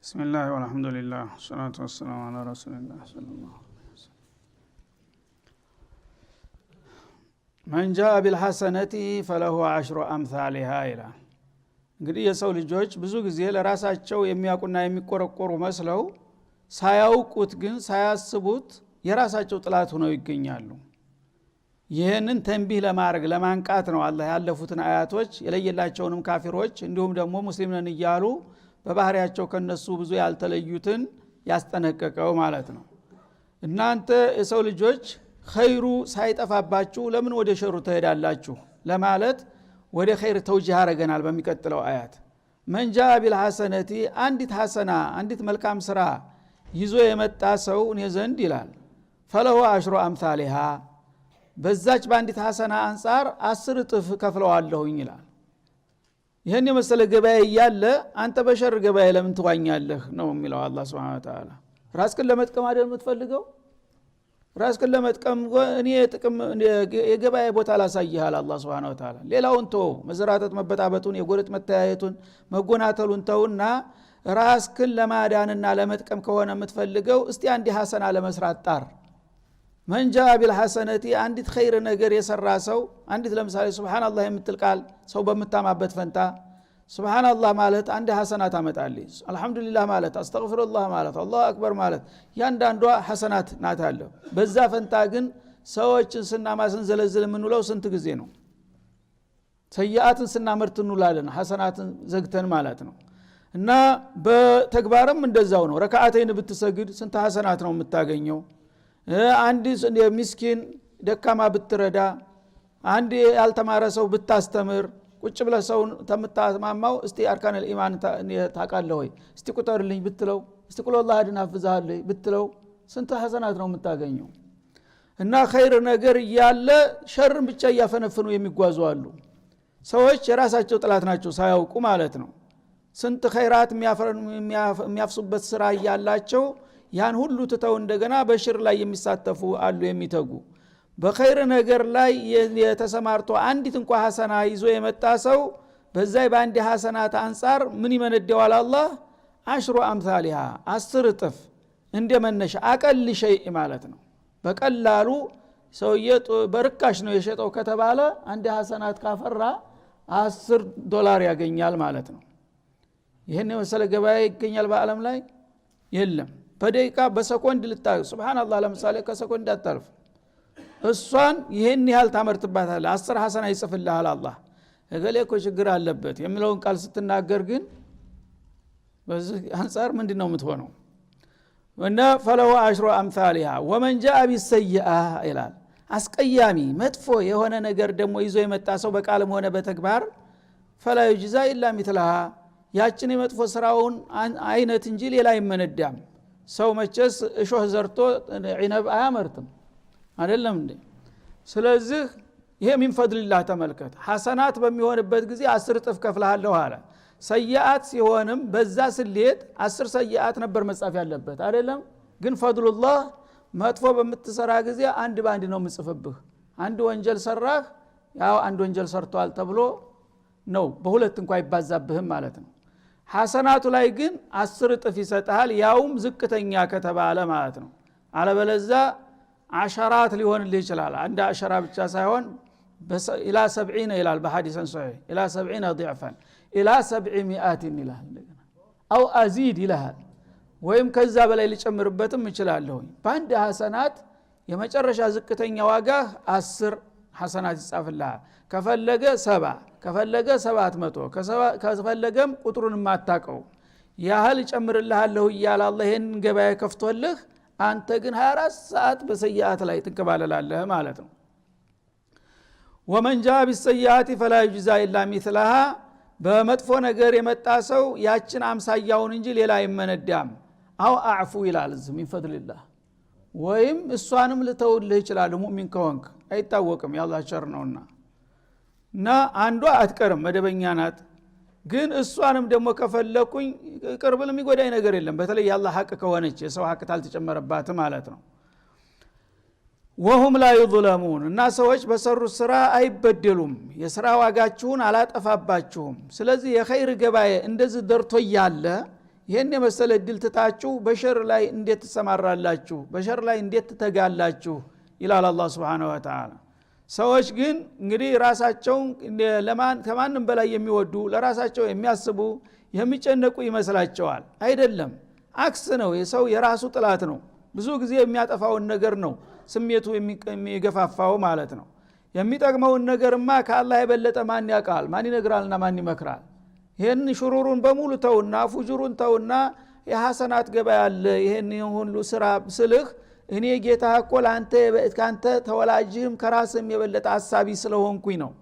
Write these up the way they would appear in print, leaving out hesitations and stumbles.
بسم الله والحمد لله والصلاة والسلام على رسول الله صلى الله عليه وسلم. من جاء بالحسنة فله 10 أمثالها إلى እንግዲህ የሰው ልጆች ብዙ ጊዜ ለራሳቸው የሚያውቁና የሚቆረቆሩ መስለው ሳያውቁት ግን ሳያስቡት የራሳቸው ጥላት ሆነው ይገኛሉ። ይሄንን ተንቢህ ለማድረግ ለማንቃት ነው አላህ ያለፉትን አያቶች የለየላቸውንም ካፊሮች እንዲሁም ደግሞ ሙስሊም ነን እያሉ በባህሪያቸው ከነሱ ብዙ ያልተለዩትን ያስጠነቀቀው ማለት ነው። እናንተ የሰው ልጆች ኸይሩ ሳይጠፋባችሁ ለምን ወደ ሸሩ ትሄዳላችሁ ለማለት ወደ ኸይር ተውጂህ አረገናል። በሚቀጥለው አያት መንጃ ቢልሐሰነቲ አንዲት ሐሰና አንዲት መልካም ስራ ይዞ የመጣ ሰው እኔ ዘንድ ይላል ፈለሁ 10 አምሳሊሃ በዛች ባንዲት ሐሰና አንፃር 10 እጥፍ ከፍለዋለሁኝ ይላል። ይሄን የመሰለ ገበያ ያለ አንተ በሸር ገበያ ለምን ትዋኛለህ ነው የሚለው አላህ Subhanahu Wa Ta'ala። ራስክን ለመጥቀም አይደል የምትፈልገው? ራስክን ለመጥቀም እኔ ጥቅም የገበያ ቦታ ላሳይሃል አላህ Subhanahu Wa Ta'ala። ሌላውን ተው፣ መዘራተት መበጣበጡን የጎረጥ መተያየቱን መጎናተሉን ተውና ራስክን ለማዳንና ለመጥቀም ከሆነ የምትፈልገው እስቲ አንዲ ሐሰና ለመስራት ጣር። መንጃ ቢልሐሰነቲ አንዲት ኸይር ነገር የሰራ ሰው አንዲት ለምሳሌ ሱብሃንአላህ የምትል ቃል ሰው በመታማበት ፈንታ ሱብሃንአላህ ማለት አንድ ሐሰናት አመጣልኝ፣ አልহামዱሊላህ ማለት አስተግፊሩላህ ማለት አላሁ አክበር ማለት ያንዳንዷ ሐሰናት ናት አለ። በዛ ፈንታ ግን ሰዎችን ስናማስን ዘለዝል ምንውለው ስንት ጊዜ ነው? ሰያአትን ስናመርት እንውላለን ሐሰናትን ዘግተን ማለት ነው። እና በተግባርም እንደዛው ነው። ረካዓተይን ብትሰግድ ስንት ሐሰናት ነው የምታገኘው? አንድ ምስኪን ደካማ ብትረዳ፣ አንድ ያልተማረ ሰው ብታስተምር፣ ቁጭ ብለ ሰው ተምታማማው እስቲ አርካነል ኢማን ታቃለህ ወይ እስቲ ቁጠርልኝ ብትለው፣ እስቲ ቁል والله አድን አፍዛለህ ብትለው ስንት ሐሰናት ነው የምታገኘው? እና ኸይር ነገር ያለ ሸርን ብቻ ያፈነፍኑ የሚጓዙ አሉ። ሰዎች የራሳቸው ጥላት ናቸው ሳያውቁ ማለት ነው። ስንት ኸይራት የሚያፍሱበት ስራ ያላቸው ያን ሁሉ ትተው እንደገና በሽር ላይ የሚሳተፉ አሉ የሚተጉ። በኸይር ነገር ላይ የተሰማርቶ አንዲት እንኳን ሐሰና ይዞ የመጣ ሰው በዛይ ባንዲ ሐሰናት አንፃር ምን ይመነደዋል አላህ 10 አምሳሊሃ 10 እጥፍ እንደመነሻ አቀል ሸይ ማለት ነው። በቀላሉ ሰውየው በርካሽ ነው የሸጠው ከተባለ አንድ ሐሰናት ካፈራ $10 ያገኛል ማለት ነው። ይሄን የመሰለ ገበያ ይገኛል በአለም ላይ የለም። በደቂቃ በሰኮንድ ልታዩ ሱብሃንአላህ ለምሳሌ ከሰኮንድ አታልፍ እሷን ይሄን ያህል ታመርትባታለህ 10 ሐሰና ይጽፍልሃል አላህ። እገሌ እኮ ችግር አለበት የሚለውን ቃል ስትናገር ግን በዚህ አንፃር ምንድነው የምትሆነው? ወና ፈለው 10 አምሳሊሃ ወመን ጃአ ቢሰይአ ይላል። አስቀያሚ መጥፎ የሆነ ነገር ደግሞ ይዞ የመጣ ሰው በቃልም ሆነ በተግባር ፈላ ይጅዛ ኢላ ሚትላሃ ያችን የመጥፎ ስራውን አይነት እንጂ ሌላ አይመነዳም። ሰው መቸስ እሾህ ዘርቶ ዒነብ አያመርትም አይደለም እንዴ? ስለዚህ ይሄ ሚን ፈድልላህ ተመልከት። ሐሰናት በሚሆንበት ጊዜ 10 እጥፍ ከፍለሃለሁ አለ። ሰይአት ሲሆንም በዛ ስሌት 10 ሰይአት ነበር መጻፍ ያለበት አይደለም? ግን ፈድሉላህ መጥፎ በምትሰራ ጊዜ አንድ ባንድ ነው ምጽፍብህ። አንድ ወንጀል ሰራህ ያው አንድ ወንጀል ሰርቷል ተብሎ ነው በሁለት እንኳን ይባዛብህም ማለት ነው። ሐሰናቱ ላይ ግን 10 እጥፍ ይሰጣል፣ ያውም ዝቅተኛ ከተባለ ማለት ነው። አለበለዛ አሸራት ሊሆንልህ ይችላል። አንድ አሸራ ብቻ ሳይሆን ኢላ 70 ይላል በሐዲስን ሶሒህ ኢላ 70 ضعفا ኢላ 700 ይላል እንደገና አው አዚድ ይላል። ወይም ከዛ በላይ ሊጨምርበትም ይችላል። በአንድ ሐሰናት የመጨረሻ ዝቅተኛ ዋጋ 10 ሐሰናት ይጻፍልሃል። ከፈለገ 70 ከፈለገ 700 ከፈለገም ቁጥሩን ማታቀው ያህል ይጨምርልሃለሁ እያለ አላህ ይሄን ገበያ ከፍቶልህ አንተ ግን 24 ሰዓት በሰይአት ላይ ትንከባለላለህ ማለት ነው። ወመን ጃአ ቢሰይአቲ ፈላ ይጅዛ ኢላ ሚትላሃ በመጥፎ ነገር የመጣ ሰው ያችን አምሳያውን እንጂ ሌላ አይመነዳም። አው አዕፉ ይላል ሚን ፈድልላህ ወይም እሷንም ልተውልህ ይችላል። ሙእሚን ከሆንክ አይታወቅም ያላህ ቸር ነውና እና አንዷ አትቀርም መደበኛ ናት። ግን እሷንም ደግሞ ከፈለኩኝ ቅርብል የሚጎዳኝ ነገር የለም። በተለይ ያላህ ሐቅ ከሆነች የሰው ሐቅ ታልተጨመረባት ማለት ነው። ወሁም ላ ይظለሙን እና ሰዎች በሰሩት ስራ አይበደሉም። የሥራ ዋጋችሁን አላጠፋባችሁም። ስለዚህ የኸይር ገበያ እንደዚህ ደርቶ ያለ ይሄን የመሰለ እድል ትታችሁ በሸር ላይ እንዴት ተሰማራላችሁ በሸር ላይ እንዴት ተጋላችሁ ይላል አላህ Subhanahu Wa Ta'ala ሰዎች ግን እንግዲህ ራሳቸው ከማንም በላይ የሚወዱ ለራሳቸው የሚያስቡ የሚጨነቁ ይመስላቸዋል አይደለም አክስ ነው የሰው የራሱ ጥላት ነው ብዙ ጊዜ የሚያጠፋውን ነገር ነው ስሜቱ የሚገፋፋው ማለት ነው የሚጠቅመውን ነገርማ ከአላህ የበለጠ ማን ያውቃል ማን ይነግራልና ማን ይመክራል ይሄን ሽሩሩን በሙሉ ተውና ፉጁሩን ተውና የሐሰናት ገበያ አለ ይሄን ሁሉ ስራ ስልህ እኔ ጌታ እኮ ካንተ ተወላጅም ከራስም የበለጠ ሐሳቢ ስለሆንኩኝ ነው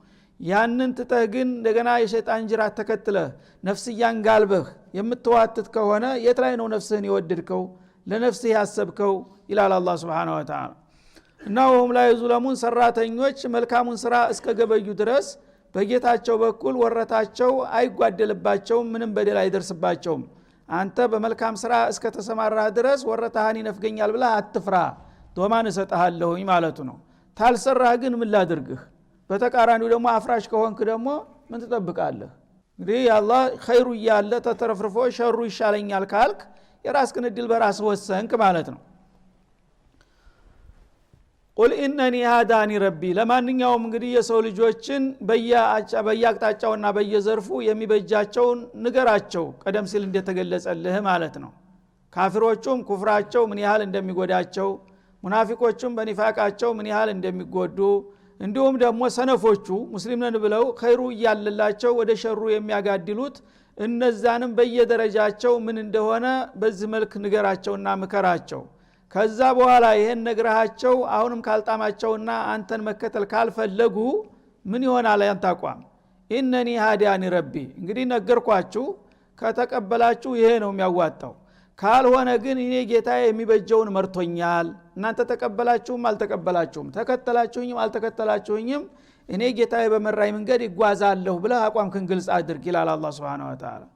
ያንን ትተህ ግን እንደገና የሸይጣን ጅራት ተከትለህ ነፍስያን ጋልበህ የምትዋትት ከሆነ የት ላይ ነው ነፍስህን የወደድከው ለነፍስህ ያሰብከው ይላል አላህ Subhanahu Wa Ta'ala እና ወህም ላይ ዙለሙን ሰራተኞች መልካሙን ስራ እስከገበዩ ድረስ በጌታቸው በኩል ወረታቸው አይጓደልባቸውም ምንም በደል አይደርስባቸውም አንተ በመልካም ስራ እስከ ተሰማራህ ድረስ ወረታህን ይነፍገኛል ብለህ አትፍራ ዶማን እሰጥሃለሁኝ ማለቱ ነው ታልሰራህ ግን ምን ላድርግህ በተቃራኒው ደግሞ አፍራሽ ከሆንክ ደግሞ ምን ትጠብቃለህ እንግዲህ አላህ ኸይሩ ያለ ተተረፍርፎ ሸሩ ይሻለኛል ካልክ የራስህን እድል በራስ ወሰንክ ማለት ነው ቁል ኢነኒ ሃዳኒ ረቢ ለማንኛውም እንግዲህ የሰው ልጆችን በየአቅጣጫውና በየዘርፉ የሚበጃቸውን ንገራቸው ቀደም ሲል እንደተገለጸልህ ማለት ነው ካፊሮቹም ኩፍራቸው ምን ያህል እንደሚጎዳቸው ሙናፊቆቹም በኒፋቃቸው ምን ያህል እንደሚጎዱ እንዲሁም ደግሞ ሰነፎቹ ሙስሊም ነን ብለው ኸይሩ እያለላቸው ወደ ሸሩ የሚያጋድሉት እነዛንም በየደረጃቸው ምን እንደሆነ በዚህ መልክ ንገራቸውና ምከራቸው ከዛ በኋላ ይሄን ነግራቸው አሁንም ካልጣማቸውና አንተን መከተል ካልፈለጉ ምን ይሆናል ያንተ አቋም ኢነኒ ሃዳኒ ረቢ እንግዲህ ነገርኳችሁ ከተቀበላችሁ ይሄ ነው የሚያዋጣው ካልሆነ ግን እኔ ጌታዬ የሚበጀውን መርቶኛል እናንተ ተቀበላችሁም አልተቀበላችሁም ተከተላችሁኝም አልተከተላችሁኝም እኔ ጌታዬ በመራይ መንገድ ይጓዛለሁ ብለህ አቋምክን ግልጽ አድርግ ይላል አላህ Subhanahu Wa Ta'ala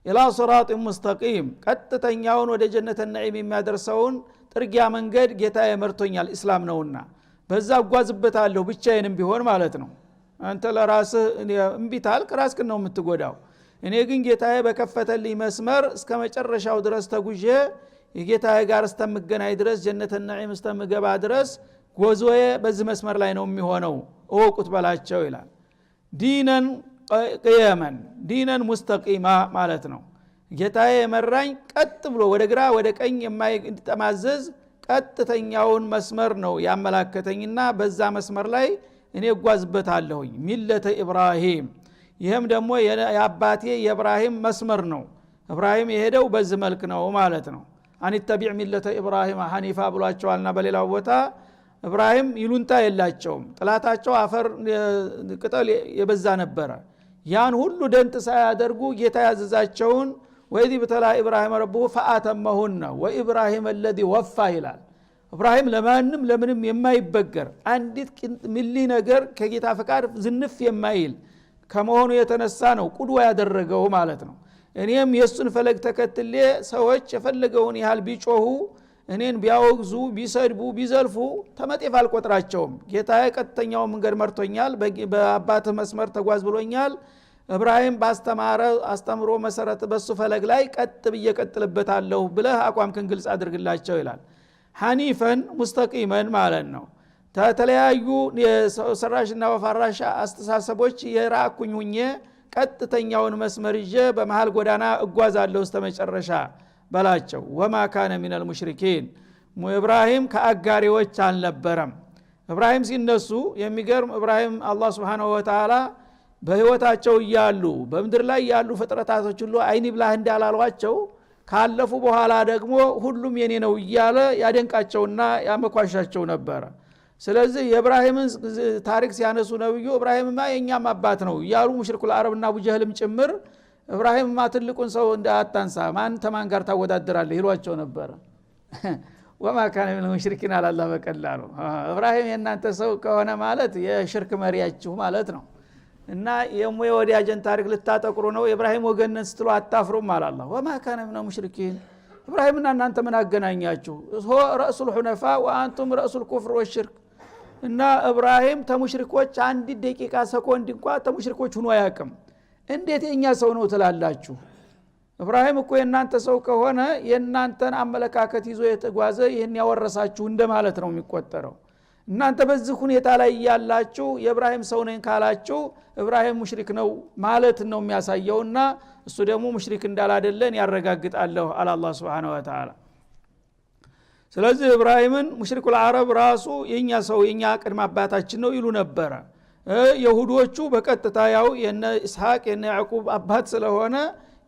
ኢላ ሲራጥ ሙስተቂም ቀጥተኛውን ወደ ጀነተ ነዒም የሚያደርሰውን ጥርጊያ መንገድ ጌታዬ መርቶኛል እስላም ነውና በዛ አጓዝበታለሁ ብቻዬንም ቢሆን ማለት ነው አንተ ለራስህ እንቢታል ራስህን ነው የምትጎዳው እኔ ግን ጌታዬ በከፈተልኝ መስመር እስከ መጨረሻው ድረስ ተጉዤ የጌታዬ ጋር እስተምገናኝ ድረስ ጀነተ ነዒም እስተምገባ ድረስ ጎዞዬ በዚህ መስመር ላይ ነው የሚሆነው እወቁት በላቸው ይላል ዲነን ቂያመን ዲነን ሙስተቂማ ማለት ነው ጌታዬ የመራኝ ቀጥ ብሎ ወደ ግራ ወደ ቀኝ የማይጠማዘዝ ቀጥተኛውን መስመር ነው ያመላከተኝና በዛ መስመር ላይ እኔ እጓዝበታለሁኝ ሚለተ ኢብራሂም ይሄም ደግሞ የአባቴ የኢብራሂም መስመር ነው ኢብራሂም የሄደው በዚህ መልክ ነው ማለት ነው አንተቢዕ ሚለተ ኢብራሂም ሐኒፋ ብሏቸዋልና በሌላው ቦታ ኢብራሂም ይሉንታ የላቸውም ጥላታቸው አፈር ቅጠል የበዛ ነበረ ያን ሁሉ ደንት ሳያደርጉ ጌታ ያዘዛቸውን ወይዲ በተላ ኢብራሂም ረቡሁ ፈአተመሁና ወኢብራሂም الذي وفى ይላል ኢብራሂም ለማንም ለምንም የማይበገር አንዲት ሚሊ ነገር ከጌታ ፈቃድ ዝንፍ የማይል ከመሆኑ የተነሳ ነው ቁድዋ ያደረገው ማለት ነው እኔም የሱን ፈለግ ተከትሌ ሰዎች የፈለገውን ያህል ቢጮሁ እኔን ቢያወግዙ ቢሰድቡ ቢዘልፉ ተመጤፍ አልቆጥራቸውም ጌታዬ ቀጥተኛው መንገድ መርቶኛል በአባት መስመር ተጓዝ ብሎኛል ኢብራሂም ባስተማረ አስተምሮ መሰረት በሱ ፈለግ ላይ ቀጥ በየቀጥልበታለሁ ብለህ አቋምክን ግልጽ አድርግላቸው ይላል ሐኒፈን ሙስተቂመን ማለት ነው ተተለያዩ የሰራሽና ወፋራሽ አስተሳሰቦች የራኩኝ ሁኜ ቀጥተኛውን መስመር ይዤ በመሃል ጎዳና እጓዛለሁ እስከመጨረሻ በላቸው ወማ ካነ ሚነል ሙሽሪኪን ኢብራሂም ከአጋሪዎች አልነበረም ኢብራሂም ሲነሱ የሚገርም ኢብራሂም አላህ Subhanahu Wa Ta'ala በህይወታቸው ይያሉ በመድር ላይ ያሉ ፍጥረታቶች ሁሉ አይኒ ብላህ እንዳላሏቸው ካለፉ በኋላ ደግሞ ሁሉም የኔ ነው ይያለ ያደንቃቸውና ያመኳሻቸው ነበር ስለዚህ የኢብራሂምን ታሪክ ሲያነሱ ነብዩ ኢብራሂምማ የኛም አባት ነው ያሉ ሙሽሪኩል አረብና አቡ ጀህልም ጭምር ኢብራሂምማ ትልቁን ሰው እንዳታንሳ ማን ተማን ጋር ታወዳደራለህ ይሏቸው ነበር ወማ ካነ ሚነል ሙሽሪኪን አላህ በቀላሉ ኢብራሂም የናንተ ሰው ከሆነ ማለት የሽርክ መሪያችሁ ማለት ነው እና የወዲያጀን ታሪክ ልታጠቁሩ ነው ኢብራሂም ወገነን ስትሉ አታፍሩም አላህ ወማ ካነ ሚነል ሙሽሪኪን ኢብራሂምና እናንተ ምን አገናኛችሁ ሆ ረእሱል ሁነፋ ወአንቱም ረእሱል ኩፍር ወሽርክ እና ኢብራሂም ተሙሽሪኮች አንድ ደቂቃ ሰኮንድ እንኳን ተሙሽሪኮች ሆኖ አያውቅም እንዴት የኛ ሰው ነው ትላላችሁ ኢብራሂም እኮ የናንተ ሰው ከሆነ የናንተን አመለካከት ይዞ የተጓዘ ይሄን ያወረሳችሁ እንደማለት ነው የሚቆጠረው እናንተ በዚህ ሁኔታ ላይ ያላችሁ የኢብራሂም ሰው ነኝ ካላችሁ ኢብራሂም ሙሽሪክ ነው ማለት ነው የሚያሳየውና እሱ ደግሞ ሙሽሪክ እንዳላደለን ያረጋግጣለሁ አለ አላህ Subhanahu Wa Ta'ala ስለዚህ ኢብራሂምን ሙሽሪኩል አረብ ራሱ የኛ ሰው የኛ ቅድመ አባታችን ነው ይሉ ነበር ይሁዶቹ በቀጥታ ያው የነ ኢስሐቅ የነ ያዕቆብ አባት ስለሆነ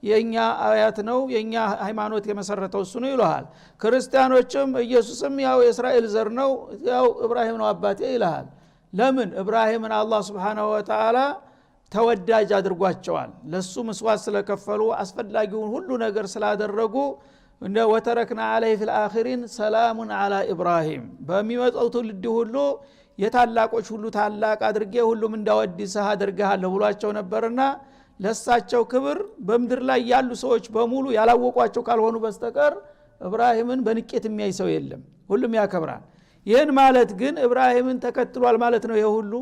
የኛ አያት ነው የኛ ሃይማኖት የመሰረተው እሱ ነው ይሏል ክርስቲያኖችም ኢየሱስም ያው የእስራኤል ዘር ነው ያው ኢብራሂም ነው አባቴ ይላል ለምን ኢብራሂምን አላህ Subhanahu Wa Ta'ala ተወዳጅ አድርጓቸዋል ለሱ መስዋዕት ስለከፈሉ አስፈላጊውን ሁሉ ነገር ስላደረጉ እንደ ወተረክና عليه في الاخرين سلام على ابراهيم በሚመጣው ትውልድ ሁሉ የታላቆች ሁሉ ታላቅ አድርጌ ሁሉም እንዳወድሰህ አድርገሃለሁ ብሏቸው ነበርና ለሳቸው ክብር በመድር ላይ ያሉ ሰዎች በሙሉ ያላወቋቸው ካልሆኑ በስተቀር ኢብራሂምን በንቄት የሚያይ ሰው የለም ሁሉም ያከብራል ይሄን ማለት ግን ኢብራሂምን ተከትሏል ማለት ነው የሁሉ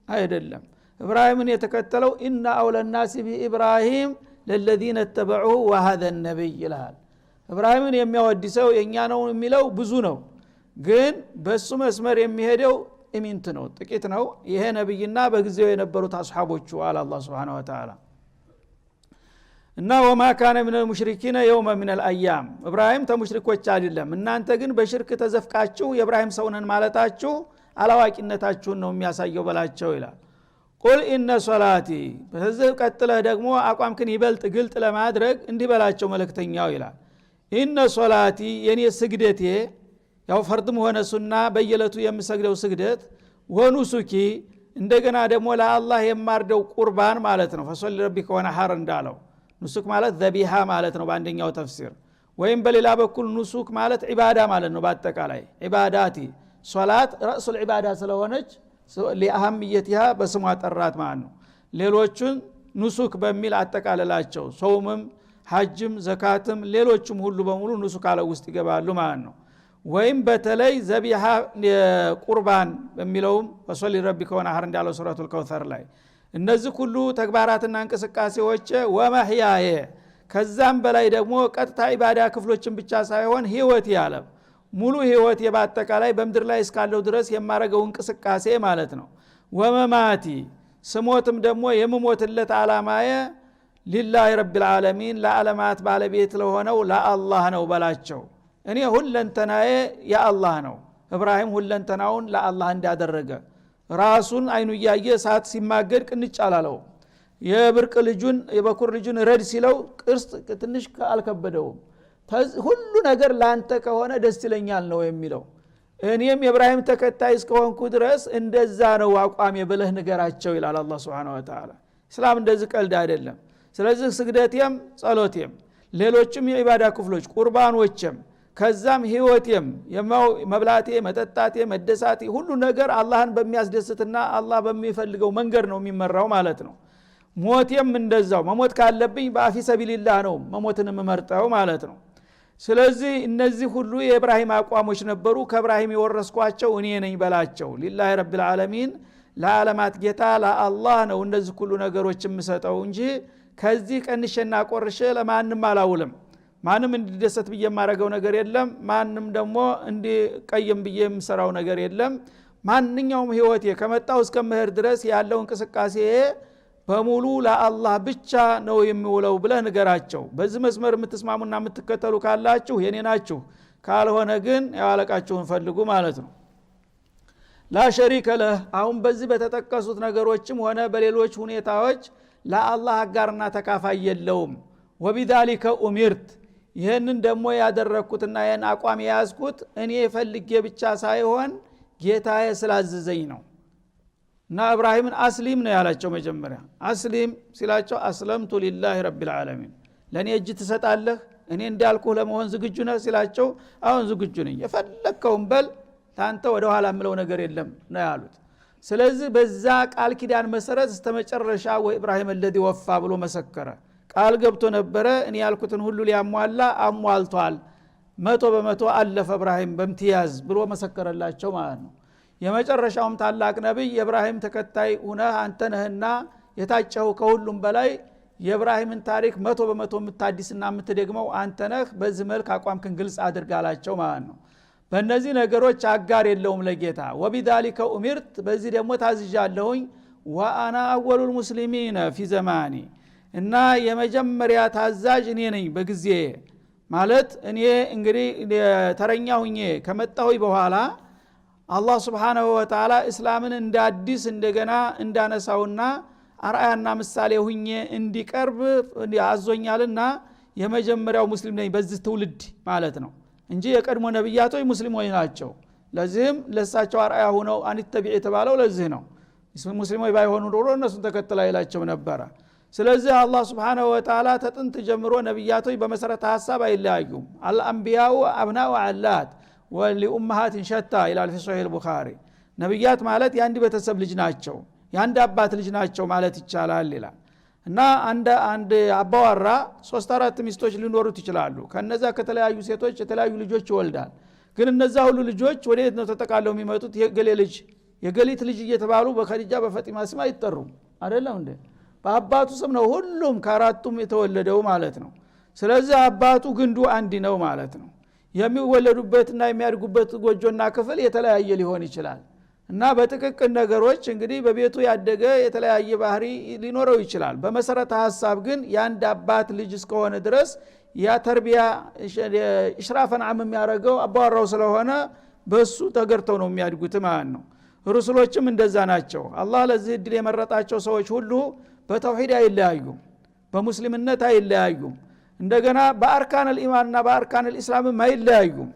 አይደለም ኢብራሂምን የተከተለው ኢነ አውለ الناس بإبراهيم للذين اتبعوه وهذا النبي ይላል ኢብራሂምን የሚያወድሰው የኛ ነው የሚለው ብዙ ነው ግን በሱ መስመር የሚሄደው ኢሚንት ነው ጥቂት ነው ይሄ ነብይና በጊዜው የነበሩት አስሐቦቹ አለ አላህ Subhanahu Wa Ta'ala እና ወማ ካነ ሚነል ሙሽሪኪና የውመ ሚነል አያም ኢብራሂም ተሙሽሪኮች አይደለም እናንተ ግን በሽርክ ተዘፍቃችሁ የኢብራሂም ሰውነን ማለታችሁ አላዋቂነታችሁን ነው የሚያሳየው በላቸው ይላል ቁል ኢነ ሶላቲ በዚህ ቀጥለህ ደግሞ አቋምክን ይበልጥ ግልጥ ለማድረግ እንዲህ በላቸው መልእክተኛው ይላል ኢነ ሶላቲ የኔ ስግደቴ ያው ፈርድም ሆነ ሱና በየለቱ የምሰግደው ስግደት ወኑሱኪ እንደገና ደግሞ ለአላህ የማርደው ቁርባን ማለት ነው ፈሶል ረቢከ ወነሐር እንዳለው ኑሱክ ማለት ዘቢሃ ማለት ነው በአንደኛው ተፍሲር ወይም በሌላ በኩል ኑሱክ ማለት ኢባዳ ማለት ነው በአጠቃላይ ኢባዳቲ ሶላት ራሱል ኢባዳ ስለሆነች ለአህምየቲሃ በስሟ ጠራት ማለት ነው ሌሎቹን ኑሱክ በሚል አጠቃለላቸው ሶውምም ሐጅም ዘካትም ሌሎችም ሁሉ በሙሉ ኑሱክ አለ ውስጥ ይገባሉ ማለት ነው ወይም በተለይ ዘቢሃ ቁርባን በሚለውም ፈሶል ረቢከ ወነሐር እንዳለው ሱረቱል ከውሰር ላይ እነዚህ ሁሉ ተግባራትና እንቅስቃሴዎች ወመህያየ ከዛም በላይ ደግሞ ቀጥታ ኢባዳ ክፍሎችን ብቻ ሳይሆን ህይወት ያለ ሙሉ ህይወት የባጠቃላይ በመድር ላይ እስካለው ድረስ የማረገው እንቅስቃሴ ማለት ነው ወመማቲ ስሞትም ደግሞ የምሞትለት አላማየ ሊላሂ ረቢል ዓለሚን ለዓለማት ባለቤት ለሆነው ለአላህ ነው በላቸው እኔ ሁለንተናዬ የአላህ ነው ኢብራሂም ሁለንተናውን ለአላህ እንዳደረገ ራሱን አይኑ ያየ ሳት ሲማገድ ቅንጫላለው የብርቅ ልጁን የበኩር ልጁን ረድ ሲለው ቅርስ ትንሽ አልከበደው ሁሉ ነገር ላንተ ከሆነ ደስ ይለኛል ነው የሚለው እኔም የኢብራሂም ተከታይ እስከሆንኩ ድረስ እንደዛ ነው አቋም የበለህ ንገራቸው ይላል አላህ Subhanahu Wa Ta'ala እስላም እንደዚህ ቀልድ አይደለም ስለዚህ ስግደቴም ጸሎቴም ሌሎችም የኢባዳ ክፍሎች ቁርባኖችም ከዛም ህይወቴም መብላቴ መጠጣቴ መደሳቴ ሁሉ ነገር አላህን በሚያስደስትና አላህ በሚፈልገው መንገድ ነው የሚመራው ማለት ነው ሞቴም እንደዛው መሞት ካለብኝ በአፊ ሰቢልላህ ነው መሞትን መመርጠው ማለት ነው ስለዚህ እነዚህ ሁሉ የኢብራሂም አቋሞች ነበሩ ከኢብራሂም የወረስኳቸው እኔ ነኝ በላቸው ሊላሂ ረቢል ዓለሚን ለዓለማት ጌታ ለአላህ ነው እንደዚህ ሁሉ ነገሮች የምሰጠው እንጂ ከዚህ ቀንሸና ቆርሼ ለማንም አላውልም ማንም እንዲደሰት ብዬ ማረገው ነገር የለም ማንም ደግሞ እንዲቀየም ብዬ የምሰራው ነገር የለም ማንኛውም ህይወቴ ከመጣው እስከ ምህር ድረስ ያለው እንቅስቃሴ በሙሉ ለአላህ ብቻ ነው የሚውለው ብለህ ንገራቸው በዚህ መስመር የምትስማሙና የምትከተሉ ካላችሁ የኔ ናችሁ ካልሆነ ግን ያለቃችሁን ፈልጉ ማለት ነው ላ ሸሪከ ለህ አሁን በዚህ በተጠቀሱት ነገሮችም ሆነ በሌሎች ሁኔታዎች ለአላህ አጋርና ተካፋይ የለውም ወቢዛሊከ ኡሚርት ይሄንን ደግሞ ያደረኩትና ይሄን አቋም ያዝኩት እኔ ፈልጌ ብቻ ሳይሆን ጌታዬ ስላዘዘኝ ነው እና ኢብራሂምን አስሊም ነው ያላቸው መጀመሪያ አስሊም ሲላቸው አስለምቱ ሊላሂ ረቢል ዓለሚን ለኔ እጅ ትሰጣለህ እኔ እንዳልኩህ ለመሆን ዝግጁ ነህ ሲላቸው አሁን ዝግጁ ነኝ የፈለከውን በል ታንተ ወደ ኋላ ምለው ነገር የለም ነው ያሉት ስለዚህ በዛ ቃል ኪዳን መሰረት እስተመጨረሻ ወኢብራሂም الذي ወፋ ብሎ መሰከረ ቃል ገብቶ ነበረ እኔ ያልኩትን ሁሉ ሊያሟላ አሟልቷል 100% አለፈ ኢብራሂም በእምትያዝ ብሎ መሰከረላቸው ማለት ነው የመጨረሻውም ታላቅ ነብይ የኢብራሂም ተከታይ ሆነ አንተ ነህና የታጨው ከሁሉም በላይ የኢብራሂምን ታሪክ 100% የምታድስና የምትደግመው አንተ ነህ በዚህ መልክ አቋምክን ግልጽ አድርጋላቸው ማለት ነው። በእነዚህ ነገሮች አጋር የለውም ለጌታ ወቢዳሊከ ኡሚርት በዚህ ደግሞ ታዝዣለሁኝ ወአና አወሉል ሙስሊሚን ፊ ዘማኒ እና የመጀመሪያ ታዛዥ እኔ ነኝ በጊዜ ማለት እኔ እንግዲህ ተረኛ ሁኜ ከመጣሁኝ በኋላ አላህ Subhanahu Wa Ta'ala እስላምን እንዳዲስ እንደገና እንዳነሳውና አርአያና ምሳሌ ሁኜ እንዲቀርብ አዞኛልና የመጀመሪያው ሙስሊም ነኝ በዚህ ትውልድ ማለት ነው እንጂ የቀድሞ ነብያቶች ሙስሊሞች ናቸው። ለዚህም ለሳቸው አርአያ ሆነው አንተቢዕ የተባለው ለዚህ ነው። ሙስሊሞች ባይሆኑ ኖሮ እነሱን ተከተላ ይላቸው ነበር። ስለዚህ አላህ Subhanahu Wa Ta'ala ተጥንት ጀምሮ ነብያቶች በመሰረተ ሐሳብ አይለያዩም። አልአንቢያኡ አብናኡ አላት ወሊኡማሃት ሸታ ይላል في صحيح البخاري ነብያት ማለት የአንድ ቤተሰብ ልጅ ናቸው የአንድ አባት ልጅ ናቸው ማለት ይቻላል ይላል። እና አንድ አባወራ 3-4 ሚስቶች ሊኖሩት ይችላሉ። ከነዛ ከተለያዩ ሴቶች የተለያዩ ልጆች ይወልዳል። ግን እነዛ ሁሉ ልጆች ወዴት ነው ተጠቃለው የሚመጡት? የገሌ ልጅ የገሊት ልጅ እየተባሉ በኸዲጃ በፈጢማ ስም አይጠሩም አይደለም እንዴ? በአባቱ ስም ነው ሁሉም ከአራቱም የተወለደው ማለት ነው። ስለዚህ አባቱ ግንዱ አንድ ነው ማለት ነው። የሚወለዱበትና የሚያድጉበት ጎጆና ክፍል የተለያየ ሊሆን ይችላል። እና በጥቅቅን ነገሮች እንግዲህ በቤቱ ያደገ የተለያየ ባህሪ ሊኖረው ይችላል። በመሰረተ ሐሳብ ግን ያንድ አባት ልጅ እስከሆነ ድረስ ያ ተርቢያ ኢሽራፈን አም የሚያረጋው አባወራው ስለሆነ በሱ ተገርተው ነው የሚያድጉት ማለት ነው። ሩሱሎችም እንደዛ ናቸው። አላህ ለዚህ እድል የመረጣቸው ሰዎች ሁሉ በተውሂድ አይለያዩም፣ በሙስሊምነት አይለያዩም። እንደገና በአርካን الإيمان እና በአርካን الإسلام አይለያዩም።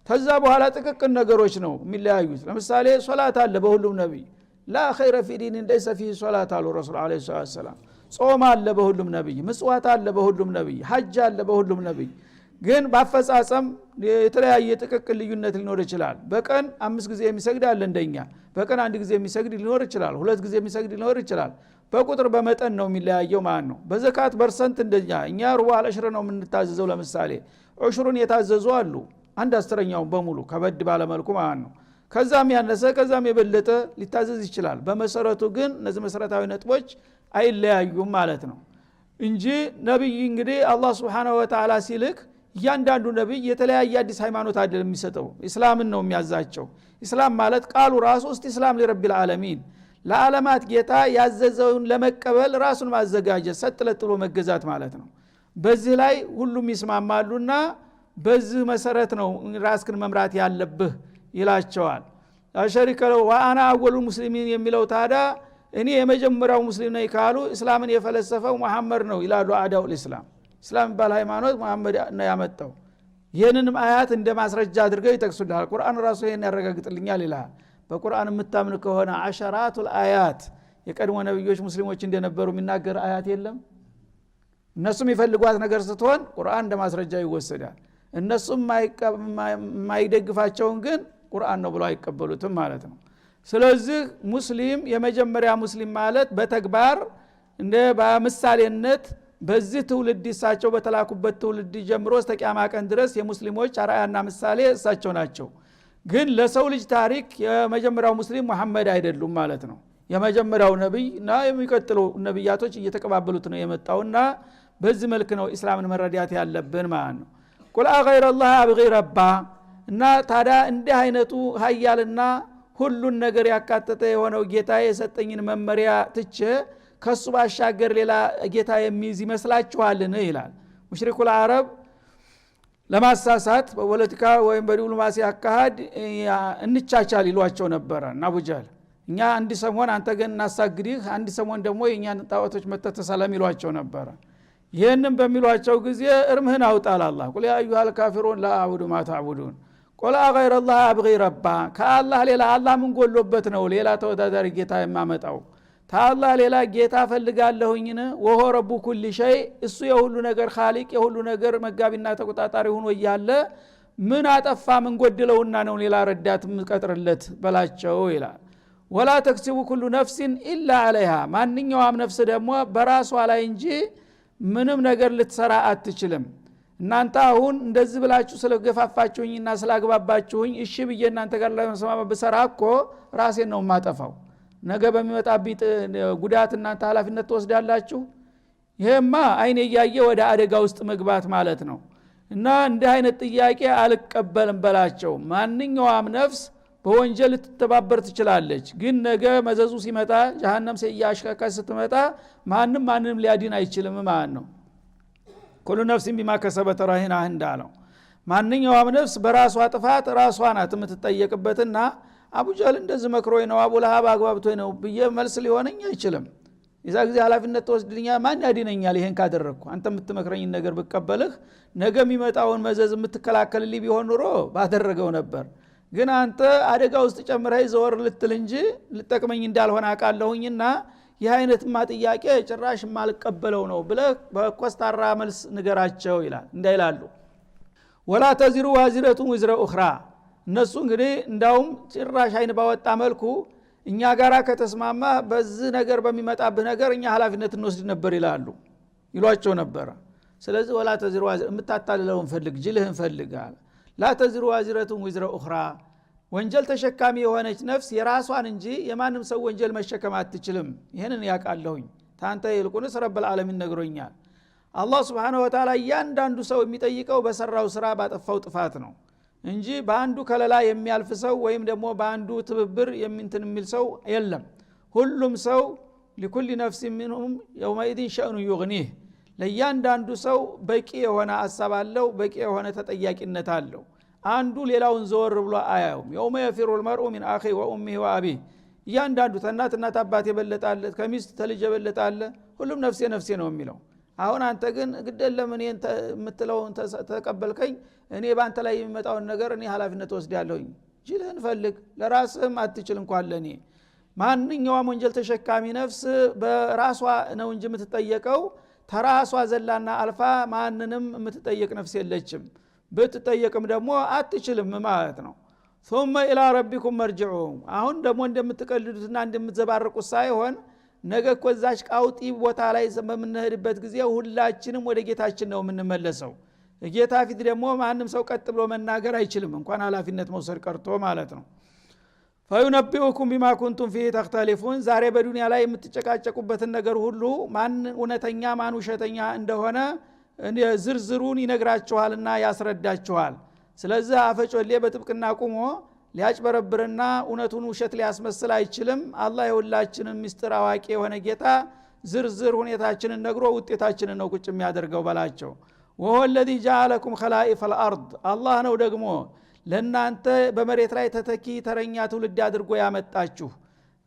ከዛ በኋላ ጥቅቅን ነገሮች ነው የሚለያዩት። ለምሳሌ ሶላት አለ በሁሉም ነብይ لا خير في دين ليس فيه صلاة አሉ ረሱል አለይሂ ሰላም። ጾም አለ በሁሉም ነብይ፣ ምጽዋት አለ በሁሉም ነብይ፣ ሐጅ አለ በሁሉም ነብይ። ግን በአፈጻጸም የተለያየ ጥቅቅን ልዩነት ሊኖር ይችላል። በቀን 5 ጊዜ የሚሰግድ አለ እንደኛ፣ በቀን 1 ጊዜ የሚሰግድ ሊኖር ይችላል፣ 2 ጊዜ የሚሰግድ ሊኖር ይችላል። በቁጥር በመጠን ነው የሚለያየው ማለት ነው። በዘካት ፐርሰንት እንደኛ እኛ ሩባ አልሽር ነው የምንታዘዘው። ለምሳሌ ዑሽሩን የታዘዙ አሉ 1/10ኛው በሙሉ ከበድ ባለ መልኩ ማለት ነው። ከዛም ያነሰ ከዛም የበለጠ ሊታዘዝ ይችላል። በመሰረቱ ግን እነዚህ መሰረታዊ ነጥቦች አይለያዩም ማለት ነው እንጂ ነብይ እንግዲህ አላህ Subhanahu Wa Ta'ala ሲልክ እያንዳንዱ ነብይ የተለያየ አዲስ ሃይማኖት አይደለም የሚሰጠው፣ እስላምን ነው የሚያዛቸው። እስላም ማለት ቃሉ ራሱ እስላም ለረቢል ዓለሚን ለዓለማት ጌታ ያዘዘውን ለመቀበል ራሱን ማዘጋጀት ሰጥለጥሎ መገዛት ማለት ነው። በዚህ ላይ ሁሉም ይስማማሉና በዚህ መሰረት ነው ራስክን መምራት ያለብህ ይላቸዋል። አሸሪከ ለው ወአና አወሉ ሙስሊሚን የሚለው ታዲያ እኔ የመጀመሪያው ሙስሊም ነኝ ካሉ እስላምን የፈለሰፈው መሐመድ ነው ይላሉ አዳኡል እስላም። እስላም ባል ሃይማኖት መሐመድ ነው ያመጣው። ይሄንንም አያት እንደ ማስረጃ አድርገው ይጠቅሱልሃል። ቁርአን ራሱ ይሄን ያረጋግጥልኛል ይላል። በቁርአን የምታምን ከሆነ አሸራቱል አያት የቀድሞ ነብዮች ሙስሊሞች እንደነበሩ የሚናገር አያት የለም። እነሱም ይፈልጓት ነገር ስትሆን ቁርአን እንደ ማስረጃ ይወሰዳል። እነሱም ማይደግፋቸውን ግን ቁርአን ነው ብለው አይቀበሉትም ማለት ነው። ስለዚህ ሙስሊም የመጀመሪያ ሙስሊም ማለት በተግባር እንደ በምሳሌነት በዚህ ትውልድ እሳቸው በተላኩበት ትውልድ ጀምሮ እስከ ቂያማ ቀን ድረስ የሙስሊሞች አርአያና ምሳሌ እሳቸው ናቸው። ግን ለሰው ልጅ ታሪክ የመጀመሪያው ሙስሊም መሐመድ አይደሉም ማለት ነው። የመጀመሪያው ነብይና የሚቀጥለው ነብያቶች እየተቀባበሉት ነው የመጣውና በዚህ መልክ ነው እስላምን መረዳት ያለብን ማለት ነው። ቁል አገይረ አላህ አብጊ ረባ እና ታዲያ እንዲህ አይነቱ ሀያልና ሁሉን ነገር ያካተተ የሆነው ጌታ የሰጠኝን መመሪያ ትቼ ከሱ ባሻገር ሌላ ጌታ የሚይዝ ይመስላችኋልን ይላል። ሙሽሪኩል አረብ ለማሳሳት በፖለቲካ ወይም በዲፕሎማሲ አካሄድ እንቻቻል ይሏቸው ነበር እና አቡ ጀህል እኛ አንድ ሰሞን አንተ ግን እናሳግዲህ አንድ ሰሞን ደግሞ የኛን ጣዖቶች መተተሰለም ይሏቸው ነበር። ይሄንን በሚሏቸው ጊዜ እርምህን አውጣል አላህ ቁል ያ አዩሃል ካፊሩን ላ አዕቡዱ ማ ተዕቡዱን ቁል አገይረ አላህ አብጊ ረባ ከአላህ ሌላ አላህ ምን ጎሎበት ነው ሌላ ተወዳዳሪ ጌታ የማመጣው? ታላህ ሌላ ጌታ ፈልጋለሁኝን ወሆ ረቡ ኩል ሸይ እሱ የሁሉ ነገር ኻሊቅ የሁሉ ነገር መጋቢና ተቆጣጣሪ ሆኖ እያለ ምን አጠፋ ምን ጎድለውና ነው ሌላ ረዳት ምቀጥርለት በላቸው ይላል። ወላ ተክሲቡ ኩሉ ነፍሲን ኢላ አለይሃ ማንኛውም ነፍስ ደግሞ በራሷ ላይ እንጂ ምንም ነገር ልትሰራ አትችልም። እናንተ አሁን እንደዚህ ብላችሁ ስለገፋፋችሁኝና ስላግባባችሁኝ እሺ ብዬ እናንተ ጋር ለመስማማ በሰራ እኮ ራሴን ነው ማጠፋው። ነገ በሚመጣብኝ ጉዳት እናንተ ኃላፊነት ትወስዳላችሁ? ይሄማ አይኔ ያየ ወደ አደጋ ውስጥ መግባት ማለት ነው እና እንዲህ አይነት ጥያቄ አልቀበልም በላቸው ማንኛውም ነፍስ በወንጀል ልትተባበር ትችላለች ግን ነገ መዘዙ ሲመጣ ጀሃነም ሲያሽከካ ስትመጣ ማንንም ሊያድን አይችልም ማለት ነው ኩሉ ነፍስን ቢማ ከሰበት ረሂና እንዳለው ማንኛውም ነፍስ በራሷ ጥፋት ራሷ ናት የምትጠየቅበትና አቡጀህል እንደዚህ መክሮኝ ነው አቡ ለሃብ አግባብቶኝ ነው ብዬ መልስ ሊሆነኝ አይችልም የዛ ጊዜ ኃላፊነት ተወስድልኛል ማን ያድነኛል ይሄን ካደረግኩ አንተ የምትመክረኝ ነገር ብቀበልህ ነገ የሚመጣውን መዘዝ የምትከላከልልኝ ቢሆን ኑሮ ባደረገው ነበር ግን አንተ አደጋ ውስጥ ጨምረህ ዘወር ልትል እንጂ ልጠቅመኝ እንዳልሆነ አቃለሁኝና ይህ አይነትማ ጥያቄ ጭራሽ ማልቀበለው ነው ብለህ በኮስታራ መልስ ንገራቸው ይላል እንዳይላሉ ወላ ተዚሩ ዋዚረቱን ወዝረ ኡኽራ እነሱ እንግዲህ እንዳውም ጭራሽ አይን ባወጣ መልኩ እኛ ጋራ ከተስማማ በዚህ ነገር በሚመጣብህ ነገር እኛ ኃላፊነት እንወስድ ነበር ይላሉ ይሏቸው ነበር ስለዚህ ወላ ተዚሩ የምታታልለውን ፈልግ ጅልህን ፈልጋል ላ ተዚሩ ዋዚረቱን ወዝረ ኡኽራ ወንጀል ተሸካሚ የሆነች ነፍስ የራሷን እንጂ የማንም ሰው ወንጀል መሸከም አትችልም ይሄንን ያቃለሁኝ ታንተ ይልቁንስ ረብል ዓለሚን ነግሮኛል አላህ Subhanahu Wa Ta'ala እያንዳንዱ ሰው የሚጠይቀው በሰራው ስራ ባጠፋው ጥፋት ነው እንጂ በአንዱ ከለላ የሚያልፍ ሰው ወይም ደግሞ በአንዱ ትብብር የሚንትን የሚል ሰው የለም ሁሉም ሰው لكل نفس منهم يومئذ شأن يغنيه ለእያንዳንዱ ሰው በቂ የሆነ ሐሳብ አለው በቂ የሆነ ተጠያቂነት አለው አንዱ ሌላውን ዘወር ብሎ አያውም يوم يفر المرء من اخيه وامه وابيه እያንዳንዱ ተናትና አባት የበለጣለ ከሚስት ተልጅ የበለጣለ ሁሉም ነፍሴ ነፍሴ ነው የሚለው አሁን አንተ ግን ግደለም እኔን የምትለውን ተቀበልከኝ እኔ ባንተ ላይ የሚመጣውን ነገር እኔ ኃላፊነት ወስዳለሁኝ ጅልህን ፈልግ ለራስህም አትችል እንኳን ለኔ ማንኛውም ወንጀል ተሸካሚ ነፍስ በራሷ ነው እንጂ የምትጠየቀው ተራሷ ዘላና አልፋ ማንንም የምትጠየቅ ነፍስ የለችም ብትጠየቅም ደግሞ አትችልም ማለት ነው ثم الى ربكم مرجعون አሁን ደግሞ እንደምትቀልዱትና እንደምትዘባርቁት ሳይሆን ነገ ኮዛሽ ቃውጢ ቦታ ላይ በምንሄድበት ጊዜ ሁላችንም ወደ ጌታችን ነው የምንመለሰው ጌታ ፊት ደግሞ ማንንም ሰው ቀጥ ብሎ መናገር አይችልም እንኳን ኃላፊነት መውሰድ ቀርቶ ማለት ነው فينبئكم بما كنتم فيه تختلفون ዛሬ በዱንያ ላይ የምትጨቃጨቁበትን ነገር ሁሉ ማን እውነተኛ ማን ውሸተኛ እንደሆነ ዝርዝሩን ይነግራችኋልና ያስረዳችኋል ስለዚህ አፈጮሌ በጥብቅና ቆሞ ሊያጭበረብርና እውነቱን ውሸት ሊያስመስል አይችልም አላህ የሁላችንን ምስጢር አዋቂ የሆነ ጌታ ዝርዝር ሁኔታችንን ነግሮ ውጤታችንን ነው ቁጭ የሚያደርገው በላቸው وهو الذي جعلكم خلائف الارض الله ነው ደግሞ ለናንተ በመሬት ላይ ተተኪ ተረኛ ትውልድ አድርጎ ያመጣችሁ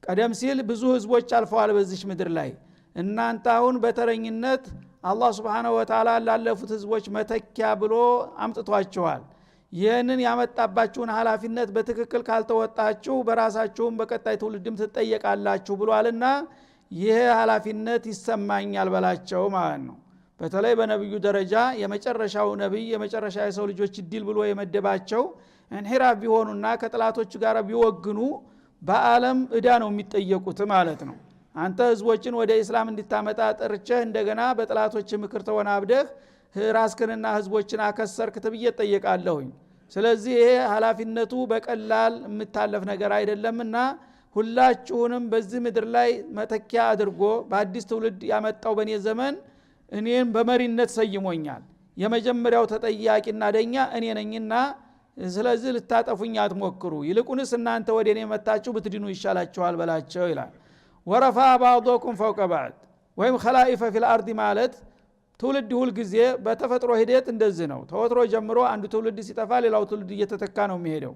ቀደም ሲል ብዙ ህዝቦች አልፈዋል በዚህ ምድር ላይ እናንተ አሁን በተረኝነት አላህ Subhanahu Wa Ta'ala ላለፉት ህዝቦች መተኪያ ብሎ አምጥቷቸዋል ይህንን ያመጣባችሁን ኃላፊነት በትክክል ካልተወጣችሁ በራሳችሁም በቀጣይ ትውልድም ትጠየቃላችሁ ብሏልና ይሄ ኃላፊነት ይሰማኛል በላቸው ማለት ነው በተለይ በነብዩ ደረጃ የመጨረሻው ነብይ የመጨረሻ የሰው ልጆች ዲል ብሎ የመደባቸው እንሂራፍ ቢሆኑና ከጥላቶች ጋር ቢወግኑ በአለም እዳ ነው የሚጠየቁት ማለት ነው አንተ ህዝቦችን ወደ እስላም እንድታመጣ ጥርቸህ እንደገና በጥላቶች ምክር ተወናብደህ ራስክንና ህዝቦችን አከሰርክ ተብዬ ጠየቃለሁኝ ስለዚህ ይሄ ኃላፊነቱ በቀላል የምታለፍ ነገር አይደለምና ሁላችሁንም በዚህ ምድር ላይ መተኪያ አድርጎ በአዲስ ትውልድ ያመጣው በኔ ዘመን እኔን በመሪነት ሰይሞኛል የመጀመሪያው ተጠያቂና ደኛ እኔ ነኝና ስለዚህ ልታጠፉኝ አትሞክሩ ይልቁንስ እናንተ ወደኔ መጣችሁ ብትድኑ ይሻላችኋል በላቸው ይላል ወረፋ بعضكم فوق بعض ወይም خلائف في الارض ማለት ትውልድ ሁሉ ጊዜ በተፈጥሮ ሂደት እንደዚህ ነው ተወትሮ ጀምሮ አንዱ ትውልድ ሲጠፋ ሌላው ትውልድ እየተተካ ነው የሚሄደው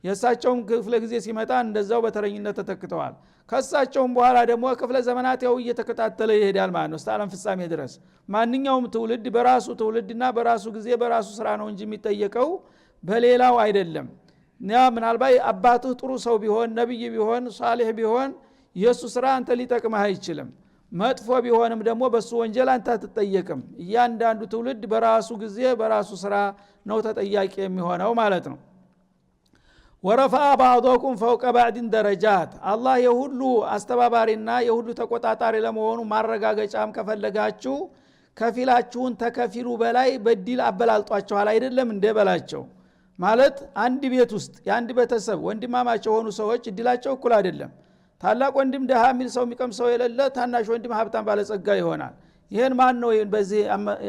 የሳቸውም ክፍለ ጊዜ ሲመጣ እንደዛው በተረኝነት ተተክተዋል ከሳቸውም በኋላ ደግሞ ክፍለ ዘመናት ያው እየተከታተለ ይሄዳል ማለት ነው እስከ ዓለም ፍጻሜ ድረስ ማንኛውም ትውልድ በራሱ ትውልድና በራሱ ጊዜ በራሱ ስራ ነው እንጂ የሚጠየቀው በሌላው አይደለም ምናልባት አባቱ ጥሩ ሰው ቢሆን ነብይ ቢሆን ሷሊህ ቢሆን የሱ ስራ አንተ ሊጠቅምህ አይችልም መጥፎ ቢሆንም ደግሞ በሱ ወንጀል አንተ አትጠየቅም እያንዳንዱ ትውልድ በራሱ ጊዜ በራሱ ስራ ነው ተጠያቂ የሚሆነው ማለት ነው ወረፋ بعضكم فوق بعض درجات الله የሁሉ አስተባባሪና የሁሉ ተቆጣጣሪ ለመሆኑ ማረጋገጫም ከፈለጋችሁ ከፊላችሁን ተከፊሉ በላይ በዲል አበላልጧቸዋል አይደለም እንደበላቸው ማለት አንድ ቤት ውስጥ የአንድ ቤተሰብ ወንድማማች የሆኑ ሰዎች እድላቸው እኩል አይደለም ታላቅ ወንድም ደሃ የሚል ሰው የሚቀምሰው የሌለ ታናሽ ወንድም ሀብታም ባለጸጋ ይሆናል ይሄን ማን ነው በዚህ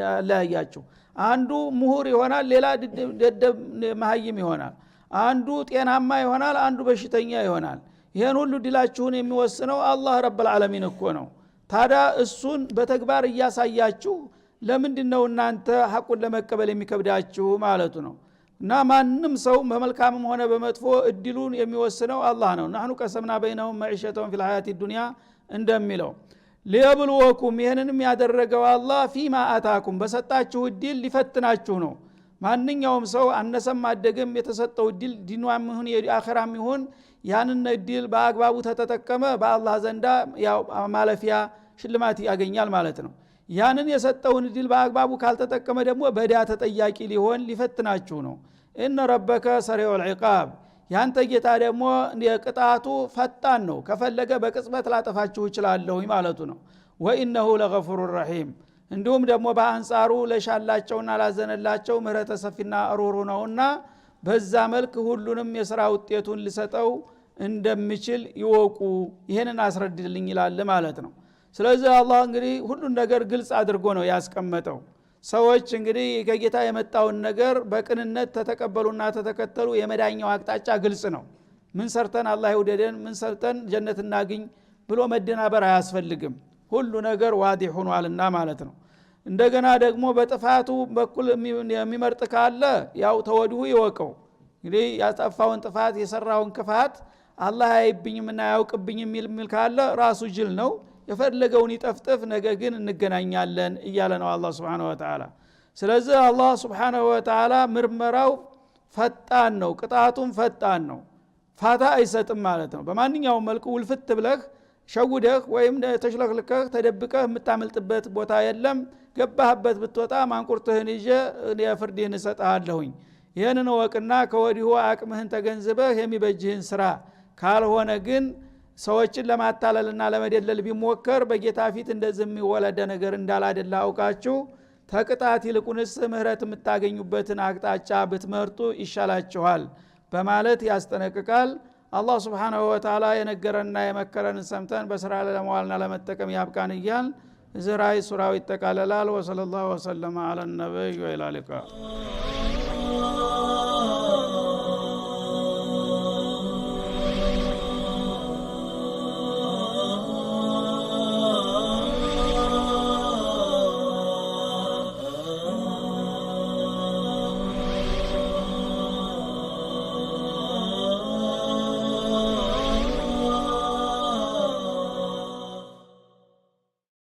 ያለያያችሁ? አንዱ ምሁር ይሆናል፣ ሌላ ደደብ መሀይም ይሆናል። አንዱ ጤናማ ይሆናል፣ አንዱ በሽተኛ ይሆናል። ይሄን ሁሉ ድላችሁን የሚወስነው አላህ ረብል ዓለሚን እኮ ነው። ታዲያ እሱን በተግባር እያሳያችሁ ለምንድነው እናንተ ሐቁን ለመቀበል የሚከብዳችሁ ማለቱ ነው። እና ማንም ሰው በመልካምም ሆነ በመጥፎ እድሉን የሚወስነው አላህ ነው። نحن قسمنا بينهم معيشتهم في الحياة الدنيا እንደሚለው ሊየብሉወኩም ይሄንንም ያደረገው አላህ ፊማ አታኩም በሰጣችሁ እድል ሊፈትናችሁ ነው። ማንኛውም ሰው አነሰም አደገም የተሰጠው እድል ዲኗም ይሁን የአኺራም ይሁን ያንን እድል በአግባቡ ተተጠቀመ በአላህ ዘንዳ ያው ማለፊያ ሽልማት ያገኛል ማለት ነው። ያንን የሰጠውን እድል በአግባቡ ካልተጠቀመ ደግሞ በዳ ተጠያቂ ሊሆን ሊፈትናችሁ ነው። እነ ረበከ ሰሪዑል ዒቃብ ያንተ ጌታ ደግሞ የቅጣቱ ፈጣን ነው። ከፈለገ በቅጽበት ላጠፋችሁ ይችላል ማለቱ ነው። ወኢነሁ ለገፉሩር ረሂም እንዲሁም ደግሞ በአንጻሩ ለሻላቸውና ላዘነላቸው ምህረተ ሰፊና ሩሩ ነውና በዛ መልክ ሁሉንም የሥራ ውጤቱን ሊሰጠው እንደሚችል ይወቁ። ይሄንን አስረድልኝ ይላል ማለት ነው። ስለዚህ አላህ እንግዲህ ሁሉን ነገር ግልጽ አድርጎ ነው ያስቀመጠው። ሰዎች እንግዲህ ከጌታ የመጣውን ነገር በቅንነት ተተቀበሉና ተተከተሉ የመዳኛው አቅጣጫ ግልጽ ነው። ምን ሰርተን አላህ ይውደደን፣ ምን ሰርተን ጀነት እናግኝ ብሎ መደናበር አያስፈልግም። ሁሉ ነገር ዋዲህ ሆኗልና ማለት ነው። እንደገና ደግሞ በጥፋቱ በኩል የሚመርጥ ካለ ያው ተወዲሁ ይወቀው። እንግዲህ ያጠፋውን ጥፋት የሰራውን ክፋት አላህ አይብኝምና ያውቅብኝም የሚል ካለ ራሱ ጅል ነው። የፈለገውን ይጠፍጥፍ፣ ነገ ግን እንገናኛለን እያለ ነው አላህ Subhanahu Wa Ta'ala። ስለዚህ አላህ Subhanahu Wa Ta'ala ምርመራው ፈጣን ነው፣ ቅጣቱም ፈጣን ነው። ፋታ አይሰጥም ማለት ነው። በማንኛውም መልኩ ውልፍት ብለህ ሸውደህ ወይም ተሽለክልከህ ተደብቀህ የምታመልጥበት ቦታ የለም። ገባህበት ብትወጣ ማንቁርትህን ይዤ የፍርድህን እሰጥሃለሁኝ። ይህንን ወቅና ከወዲሁ አቅምህን ተገንዝበህ የሚበጅህን ስራ ካልሆነ ግን ሰዎችን ለማታለልና ለመደለል ቢሞከር በጌታ ፊት እንደዚህ የሚወለደ ነገር እንዳላደላ አውቃችሁ ተቅጣት ይልቁንስ ምህረት የምታገኙበትን አቅጣጫ ብትመርጡ ይሻላችኋል በማለት ያስጠነቅቃል። አላህ Subhanahu Wa Ta'ala የነገረንና የመከረንን ሰምተን በስራ ለማዋልና ለመጠቀም ያብቃን እያል እዚህ ራእይ ሱራው ይጠቃለላል። ወሰለላሁ ወሰለም ዐለ ነብይ ወኢላ ሊቃ